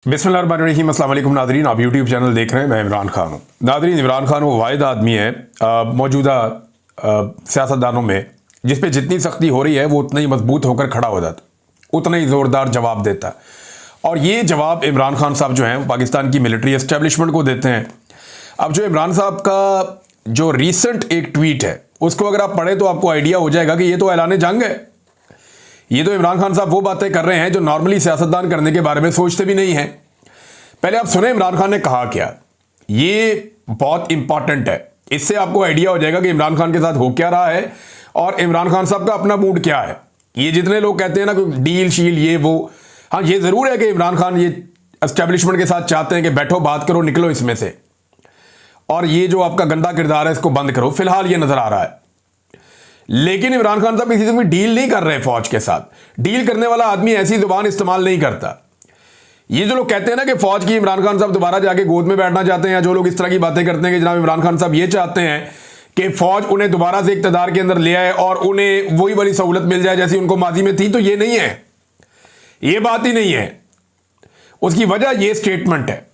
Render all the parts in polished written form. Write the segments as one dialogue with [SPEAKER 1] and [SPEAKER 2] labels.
[SPEAKER 1] बिस्मिल्लाहिर्रहमानिर्रहीम, अस्सलाम वालेकुम नादरीन। आप यूट्यूब चैनल देख रहे हैं, मैं इमरान खान हूँ। नादरीन, इमरान खान वो वाहिद आदमी है मौजूदा सियासतदानों में जिस पे जितनी सख्ती हो रही है वो उतना ही मजबूत होकर खड़ा हो जाता, उतना ही ज़ोरदार जवाब देता। और ये जवाब इमरान खान साहब जो हैं पाकिस्तान की मिलिट्री एस्टेब्लिशमेंट को देते हैं। अब जो इमरान साहब का जो रिसेंट एक ट्वीट है उसको अगर आप पढ़ें तो आपको आइडिया हो जाएगा कि ये तो ऐलान जंग है। ये तो इमरान खान साहब वो बातें कर रहे हैं जो नॉर्मली सियासतदान करने के बारे में सोचते भी नहीं हैं। पहले आप सुने इमरान खान ने कहा क्या, ये बहुत इंपॉर्टेंट है। इससे आपको आइडिया हो जाएगा कि इमरान खान के साथ हो क्या रहा है और इमरान खान साहब का अपना मूड क्या है। ये जितने लोग कहते हैं ना कि डील शील ये वो, हाँ ये जरूर है कि इमरान खान ये एस्टेब्लिशमेंट के साथ चाहते हैं कि बैठो बात करो, निकलो इसमें से, और ये जो आपका गंदा किरदार है इसको बंद करो। फिलहाल ये नजर आ रहा है। लेकिन इमरान खान साहब किसी से भी डील नहीं कर रहे फौज के साथ। डील करने वाला आदमी ऐसी जुबान इस्तेमाल नहीं करता। ये जो लोग कहते हैं ना कि फौज की इमरान खान साहब दोबारा जाके गोद में बैठना चाहते हैं, या जो लोग इस तरह की बातें करते हैं कि जनाब इमरान खान साहब ये चाहते हैं कि फौज उन्हें दोबारा से इक़्तिदार के अंदर ले आए और उन्हें वही वाली सहूलत मिल जाए जैसी उनको माजी में थी, तो ये नहीं है, ये बात ही नहीं है। उसकी वजह ये स्टेटमेंट है।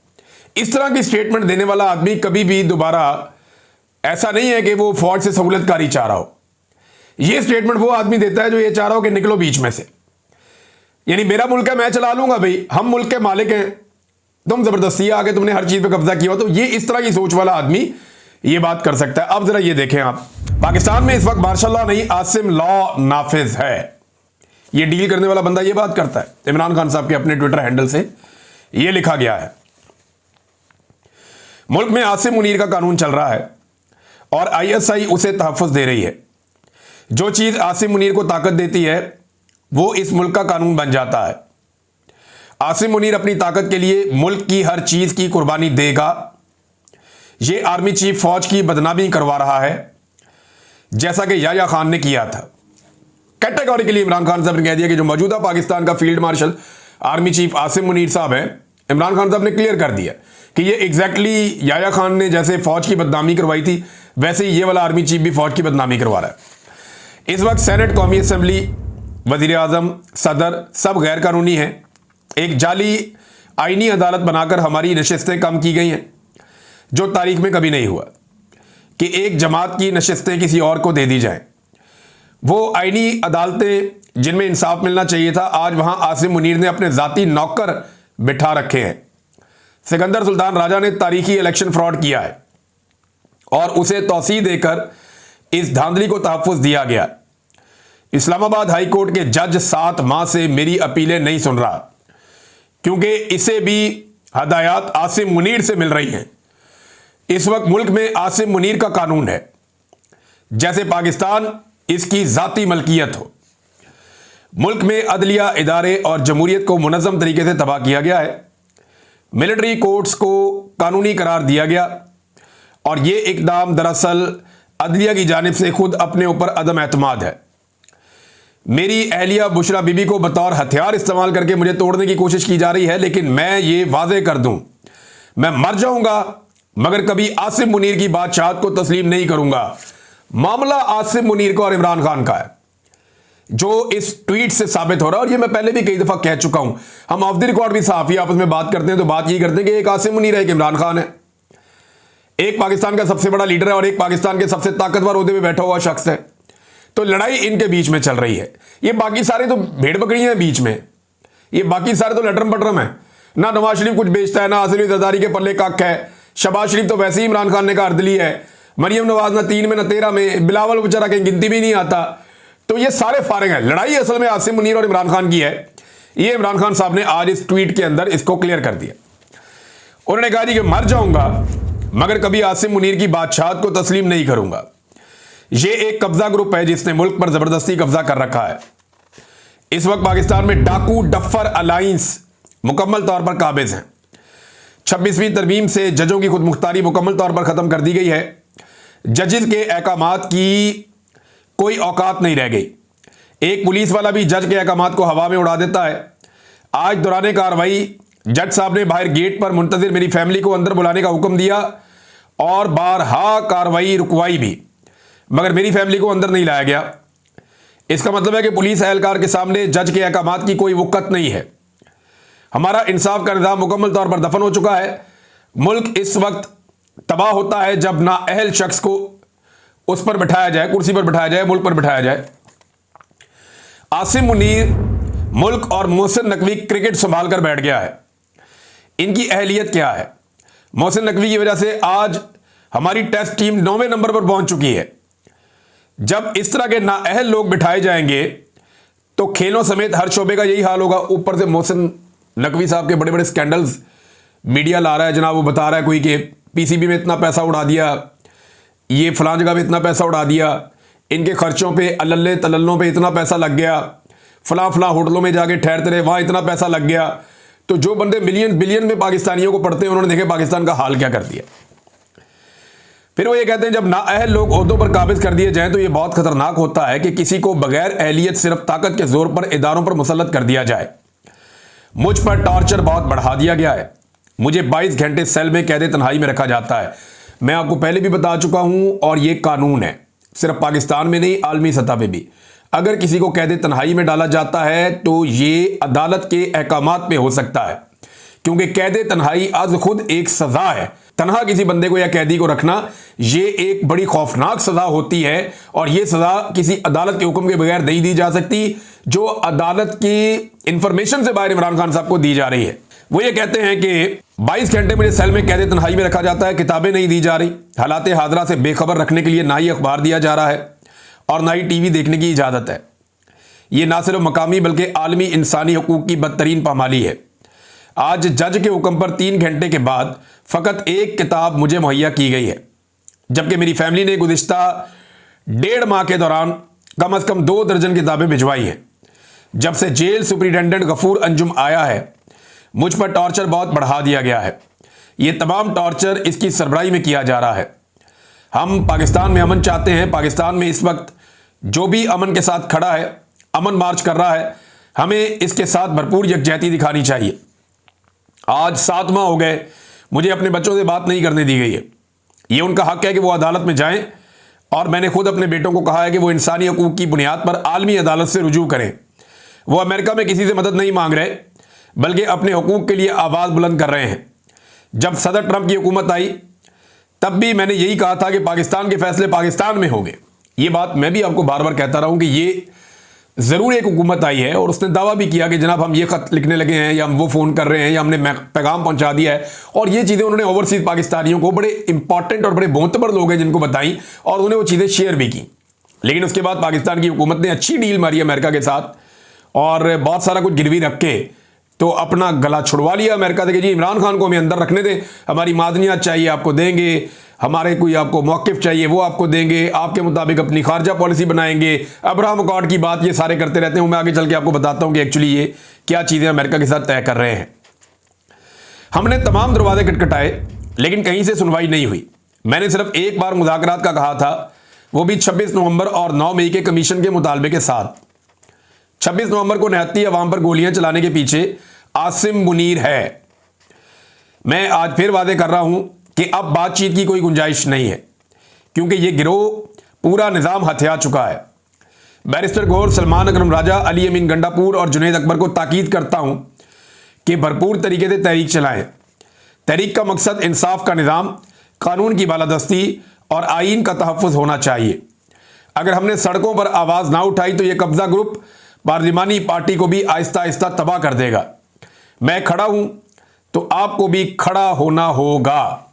[SPEAKER 1] इस तरह की स्टेटमेंट देने वाला आदमी कभी भी दोबारा, ऐसा नहीं है कि वो फौज से सहूलतकारी चाह रहा हो। ये स्टेटमेंट वो आदमी देता है जो ये चाह रहा हो कि निकलो बीच में से, यानी मेरा मुल्क है मैं चला लूंगा, भाई हम मुल्क के मालिक हैं, तुम जबरदस्ती आके तुमने हर चीज पे कब्जा किया हो। तो ये इस तरह की सोच वाला आदमी ये बात कर सकता है। अब जरा ये देखें आप, पाकिस्तान में इस वक्त मार्शल नहीं आसिम लॉ नाफिज है। ये डील करने वाला बंदा ये बात करता है। इमरान खान साहब के अपने ट्विटर हैंडल से ये लिखा गया है, मुल्क में आसिम मुनीर का कानून चल रहा है और ISI उसे तहफ़्फ़ुज़ दे रही है। जो चीज आसिम मुनीर को ताकत देती है वो इस मुल्क का कानून बन जाता है। आसिम मुनीर अपनी ताकत के लिए मुल्क की हर चीज की कुर्बानी देगा। ये आर्मी चीफ फौज की बदनामी करवा रहा है जैसा कि याह्या खान ने किया था। कैटेगोरिकली इमरान खान साहब ने कह दिया कि जो मौजूदा पाकिस्तान का field marshal army chief Asim Munir साहब हैं, इमरान खान साहब ने क्लियर कर दिया कि ये एग्जैक्टली याह्या खान ने जैसे फौज की बदनामी करवाई थी वैसे ही ये वाला आर्मी चीफ भी फौज की बदनामी करवा रहा है। इस वक्त सेनेट, कौमी असम्बली, वजीर आजम, सदर सब गैर कानूनी है। एक जाली आईनी अदालत बनाकर हमारी नशिस्तें कम की गई हैं, जो तारीख में कभी नहीं हुआ कि एक जमात की नशिस्तें किसी और को दे दी जाएं। वो आईनी अदालतें जिनमें इंसाफ मिलना चाहिए था, आज वहां आसिम मुनीर ने अपने जाती नौकर बिठा रखे हैं। सिकंदर सुल्तान राजा ने तारीखी इलेक्शन फ्रॉड किया है और उसे तौसीह देकर इस धांधली को तहफ़्फ़ुज़ दिया गया। इस्लामाबाद हाई कोर्ट के जज 7 माह से मेरी अपीलें नहीं सुन रहा क्योंकि इसे भी हदायत आसिम मुनीर से मिल रही हैं। इस वक्त मुल्क में आसिम मुनीर का कानून है जैसे पाकिस्तान इसकी जाती मलकियत हो। मुल्क में अदलिया, इदारे और जमहूरियत को मुनज़्ज़म तरीके से तबाह किया गया है। मिलिट्री कोर्ट्स को कानूनी करार दिया गया और यह इकदाम दरअसल अदलिया की जानिब से खुद अपने ऊपर अदम एतमाद है। मेरी अहलिया बुशरा बीबी को बतौर हथियार इस्तेमाल करके मुझे तोड़ने की कोशिश की जा रही है, लेकिन मैं ये वाज़े कर दूं, मैं मर जाऊंगा मगर कभी आसिम मुनीर की बादशाहत को तस्लीम नहीं करूंगा। मामला आसिम मुनीर का और इमरान खान का है जो इस ट्वीट से साबित हो रहा है। और ये मैं पहले भी कई दफा कह चुका हूं, हम ऑफ द रिकॉर्ड भी सहाफी आपस में बात करते हैं तो बात ये करते हैं कि एक आसिम मुनीर है, एक इमरान खान है, एक पाकिस्तान का सबसे बड़ा लीडर है और एक पाकिस्तान के सबसे ताकतवर ओहदे में बैठा हुआ शख्स है। तो लड़ाई इनके बीच में चल रही है। ये बाकी सारे तो भेड़ बकरियां हैं बीच में, ये बाकी सारे तो लटरम पटरम है। ना नवाज शरीफ कुछ बेचता है, ना आसिम जरदारी के पल्ले कख है। शहबाज शरीफ तो वैसे ही इमरान खान ने का अर्दली है। मरियम नवाज ना 3 में ना 13 में, बिलावल बेचारा कहीं गिनती भी नहीं आता। तो ये सारे फारिग हैं। लड़ाई असल में आसिम मुनीर और इमरान खान की है। ये इमरान खान साहब ने आज इस ट्वीट के अंदर इसको क्लियर कर दिया। उन्होंने कहा जी कि मर जाऊंगा मगर कभी आसिम मुनीर की बादशाहत को तस्लीम नहीं करूंगा। यह एक कब्जा ग्रुप है जिसने मुल्क पर जबरदस्ती कब्जा कर रखा है। इस वक्त पाकिस्तान में डाकू डफर अलायंस मुकम्मल तौर पर काबिज हैं। 26वीं तरमीम से जजों की खुद मुख्तारी मुकम्मल तौर पर खत्म कर दी गई है। जजेस के अहकामात की कोई औकात नहीं रह गई। एक पुलिस वाला भी जज के अहकामात को हवा में उड़ा देता है। आज दौरान कार्रवाई जज साहब ने बाहर गेट पर मुंतजिर मेरी फैमिली को अंदर बुलाने का हुक्म दिया और बारहा कार्रवाई रुकवाई भी, मगर मेरी फैमिली को अंदर नहीं लाया गया। इसका मतलब है कि पुलिस एहलकार के सामने जज के अहकामात की कोई वक़्त नहीं है। हमारा इंसाफ का निजाम मुकम्मल तौर पर दफन हो चुका है। मुल्क इस वक्त तबाह होता है जब नाअहल शख्स को उस पर बिठाया जाए, कुर्सी पर बिठाया जाए, मुल्क पर बिठाया जाए। आसिम मुनीर मुल्क और मोहसिन नकवी क्रिकेट संभाल कर बैठ गया है। इनकी अहलियत क्या है? मोहसिन नकवी की वजह से आज हमारी टेस्ट टीम 9वें नंबर पर पहुंच चुकी है। जब इस तरह के नाअहल लोग बिठाए जाएंगे तो खेलों समेत हर शोबे का यही हाल होगा। ऊपर से मोहसिन नकवी साहब के बड़े बड़े स्कैंडल्स मीडिया ला रहा है जनाब। वो बता रहा है कोई कि पीसीबी में इतना पैसा उड़ा दिया, ये फलां जगह पे इतना पैसा उड़ा दिया, इनके खर्चों पे अल्ले तल्लों पे इतना पैसा लग गया, फलां फलां होटलों में जाके ठहरते रहे, वहां इतना पैसा लग गया। तो जो बंदे मिलियन बिलियन में पाकिस्तानियों को पढ़ते हैं, उन्होंने देखे पाकिस्तान का हाल क्या कर दिया। फिर वो ये कहते हैं जब नाअहल लोग ओहदों पर काबिज कर दिए जाएं तो ये बहुत खतरनाक होता है कि किसी को बगैर अहलियत सिर्फ ताकत के जोर पर इदारों पर मुसल्लत कर दिया जाए। मुझ पर टॉर्चर बहुत बढ़ा दिया गया है। मुझे 22 घंटे सेल में कैद तन्हाई में रखा जाता है। मैं आपको पहले भी बता चुका हूं और ये कानून है, सिर्फ पाकिस्तान में नहीं, आलमी सतह पे भी। अगर किसी को कैद तन्हाई में डाला जाता है तो ये अदालत के अहकामात पे हो सकता है, क्योंकि कैद तन्हाई आज खुद एक सजा है। तन्हा किसी बंदे को या कैदी को रखना ये एक बड़ी खौफनाक सजा होती है और ये सजा किसी अदालत के हुक्म के बगैर नहीं दी जा सकती, जो अदालत की इंफॉर्मेशन से बाहर इमरान खान साहब को दी जा रही है। वो ये कहते हैं कि 22 घंटे मुझे सेल में कैद तन्हाई में रखा जाता है, किताबें नहीं दी जा रही, हालात हादरा से बेखबर रखने के लिए ना ही अखबार दिया जा रहा है और ना ही टीवी देखने की इजाजत है। ये ना सिर्फ मकामी बल्कि आलमी इंसानी हकूक की बदतरीन पामाली है। आज जज के हुक्म पर 3 घंटे के बाद फकत एक किताब मुझे मुहैया की गई है, जबकि मेरी फैमिली ने गुज़िश्ता 1.5 माह के दौरान कम से कम 2 दर्जन किताबें भिजवाई हैं। जब से जेल सुपरिटेंडेंट गफूर अंजुम आया है, मुझ पर टॉर्चर बहुत बढ़ा दिया गया है। ये तमाम टॉर्चर इसकी सरबराही में किया जा रहा है। हम पाकिस्तान में अमन चाहते हैं। पाकिस्तान में इस वक्त जो भी अमन के साथ खड़ा है, अमन मार्च कर रहा है, हमें इसके साथ भरपूर यकजहती दिखानी चाहिए। आज 7 माह हो गए मुझे अपने बच्चों से बात नहीं करने दी गई है। ये उनका हक है कि वो अदालत में जाएं और मैंने खुद अपने बेटों को कहा है कि वो इंसानी हकूक की बुनियाद पर आलमी अदालत से रुजू करें। वो अमेरिका में किसी से मदद नहीं मांग रहे, बल्कि अपने हकूक के लिए आवाज़ बुलंद कर रहे हैं। जब सदर ट्रंप की हुकूमत आई तब भी मैंने यही कहा था कि पाकिस्तान के फैसले पाकिस्तान में होंगे। ये बात मैं भी आपको बार बार कहता रहा हूं कि ये ज़रूर एक हुकूमत आई है और उसने दावा भी किया कि जनाब हम ये ख़त लिखने लगे हैं या हम वो फ़ोन कर रहे हैं या हमने पैगाम पहुंचा दिया है। और ये चीज़ें उन्होंने ओवरसीज़ पाकिस्तानियों को, बड़े इंपॉर्टेंट और बड़े मोतबर लोग हैं जिनको बताई और उन्होंने वो चीज़ें शेयर भी की। लेकिन उसके बाद पाकिस्तान की हुकूमत ने अच्छी डील मारी अमेरिका के साथ और बहुत सारा कुछ गिरवी रख के तो अपना गला छुड़वा लिया अमेरिका से कि जी इमरान खान को हमें अंदर रखने दें, हमारी मादनियात चाहिए आपको देंगे, हमारे कोई आपको मौक़िफ़ चाहिए वो आपको देंगे, आपके मुताबिक अपनी खारजा पॉलिसी बनाएंगे। अब्राहम अकॉर्ड की बात ये सारे करते रहते हैं। मैं आगे चल के आपको बताता हूँ कि एक्चुअली ये क्या चीज़ें अमेरिका के साथ तय कर रहे हैं। हमने तमाम दरवाजे खटखटाए लेकिन कहीं से सुनवाई नहीं हुई। मैंने सिर्फ एक बार मुज़ाकरात का कहा था, वो भी 26 नवंबर और 9 मई के कमीशन के मुतालबे के साथ। 26 नवंबर को निहत्ती अवाम पर गोलियां चलाने के पीछे आसिम मुनीर है। मैं आज फिर वादे कर रहा हूं कि अब बातचीत की कोई गुंजाइश नहीं है, क्योंकि यह गिरोह पूरा निज़ाम हथिया चुका है। बैरिस्टर गौर, सलमान अकरम राजा, अली अमीन गंडापुर और जुनैद अकबर को ताकीद करता हूं कि भरपूर तरीके से तहरीक चलाएं। तहरीक का मकसद इंसाफ का निज़ाम, कानून की बालादस्ती और आईन का तहफ़्फ़ुज़ होना चाहिए। अगर हमने सड़कों पर आवाज़ ना उठाई तो यह कब्ज़ा ग्रुप पार्लिमानी पार्टी को भी आहिस्ता आहिस्ता तबाह कर देगा। मैं खड़ा हूं तो आपको भी खड़ा होना होगा।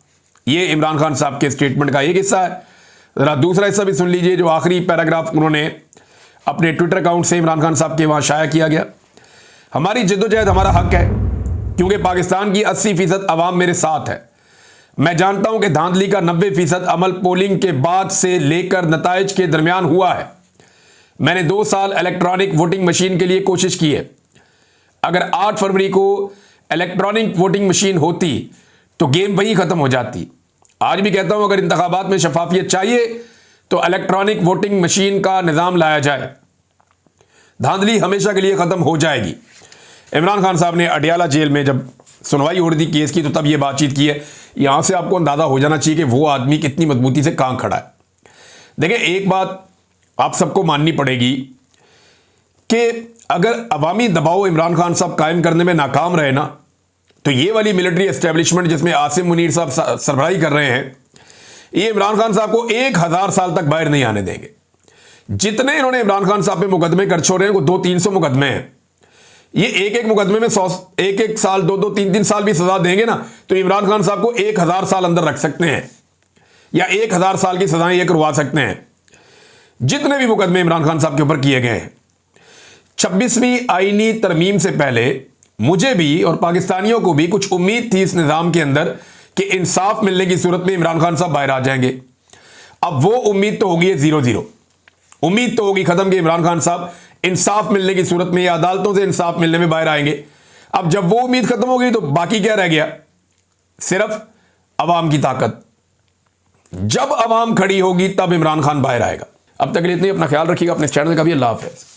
[SPEAKER 1] ये इमरान खान साहब के स्टेटमेंट का एक हिस्सा है। ज़रा दूसरा हिस्सा भी सुन लीजिए, जो आखिरी पैराग्राफ उन्होंने अपने ट्विटर अकाउंट से इमरान खान साहब के वहाँ शाया किया गया। हमारी जद्दोजहद हमारा हक है, क्योंकि पाकिस्तान की 80% अवाम मेरे साथ है। मैं जानता हूं कि धांधली का 90% अमल पोलिंग के बाद से लेकर नताइज के दरमियान हुआ है। मैंने 2 साल इलेक्ट्रॉनिक वोटिंग मशीन के लिए कोशिश की है। अगर 8 फरवरी को इलेक्ट्रॉनिक वोटिंग मशीन होती तो गेम वहीं ख़त्म हो जाती। आज भी कहता हूं, अगर इंतखाबात में शफाफियत चाहिए तो इलेक्ट्रॉनिक वोटिंग मशीन का निज़ाम लाया जाए, धांधली हमेशा के लिए ख़त्म हो जाएगी। इमरान खान साहब ने अडियाला जेल में जब सुनवाई हो रही थी केस की, तो तब ये बातचीत की है। यहां से आपको अंदाज़ा हो जाना चाहिए कि वो आदमी कितनी मजबूती से कहां खड़ा है। देखिए, एक बात आप सबको माननी पड़ेगी कि अगर अवामी दबाव इमरान खान साहब कायम करने में नाकाम रहे ना, तो ये वाली मिलिट्री एस्टेब्लिशमेंट जिसमें आसिम मुनीर साहब सरबराही कर रहे हैं, ये इमरान खान साहब को 1000 साल तक बाहर नहीं आने देंगे। जितने इन्होंने इमरान खान साहब पे मुकदमे कर छोड़े हैं, वो 200-300 मुकदमे हैं। ये एक मुकदमे में 100 एक साल 2-2 3-3 साल भी सजा देंगे ना, तो इमरान खान साहब को 1000 साल अंदर रख सकते हैं, या 1000 साल की सजाएं ये करवा सकते हैं। जितने भी मुकदमे इमरान खान साहब के ऊपर किए गए हैं, 26वीं आईनी तरमीम से पहले मुझे भी और पाकिस्तानियों को भी कुछ उम्मीद थी इस निजाम के अंदर कि इंसाफ मिलने की सूरत में इमरान खान साहब बाहर आ जाएंगे। अब वो उम्मीद तो होगी 0-0, उम्मीद तो होगी खत्म कि इमरान खान साहब इंसाफ मिलने की सूरत में या अदालतों से इंसाफ मिलने में बाहर आएंगे। अब जब वो उम्मीद खत्म हो गई तो बाकी क्या रह गया? सिर्फ अवाम की ताकत। जब अवाम खड़ी होगी तब इमरान खान बाहर आएगा। अब तक के लिए इतनी, अपना ख्याल रखिएगा, अपने चैनल का भी। अल्लाह हाफ़िज़।